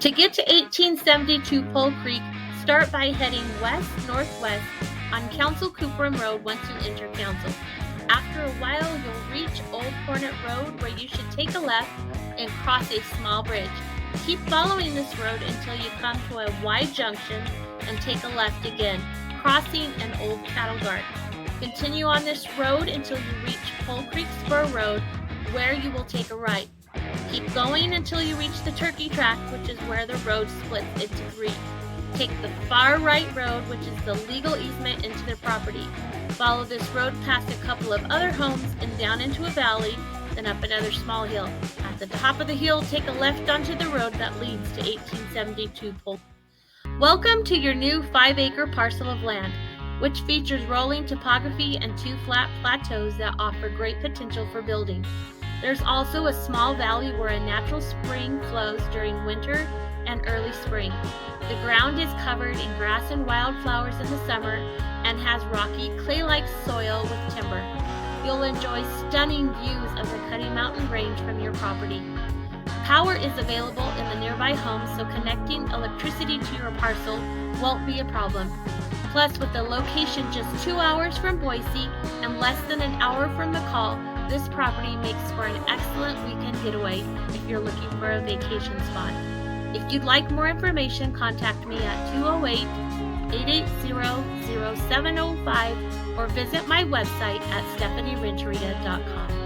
To get to 1872 Pole Creek, start by heading west-northwest on Council Cooperham Road once you enter Council. After a while, you'll reach Old Hornet Road, where you should take a left and cross a small bridge. Keep following this road until you come to a wide junction and take a left again, crossing an old cattle guard. Continue on this road until you reach Pole Creek Spur Road, where you will take a right. Keep going until you reach the turkey track, which is where the road splits into three. Take the far right road, which is the legal easement into their property. Follow this road past a couple of other homes and down into a valley, then up another small hill. At the top of the hill, take a left onto the road that leads to 1872 Pole. Welcome to your new 5-acre parcel of land, which features rolling topography and 2 flat plateaus that offer great potential for building. There's also a small valley where a natural spring flows during winter and early spring. The ground is covered in grass and wildflowers in the summer and has rocky, clay-like soil with timber. You'll enjoy stunning views of the Cuddy Mountain Range from your property. Power is available in the nearby homes, so connecting electricity to your parcel won't be a problem. Plus, with the location just 2 hours from Boise and less than an hour from McCall, this property makes for an excellent weekend getaway if you're looking for a vacation spot. If you'd like more information, contact me at 208-880-0705 or visit my website at stephanierenteria.com.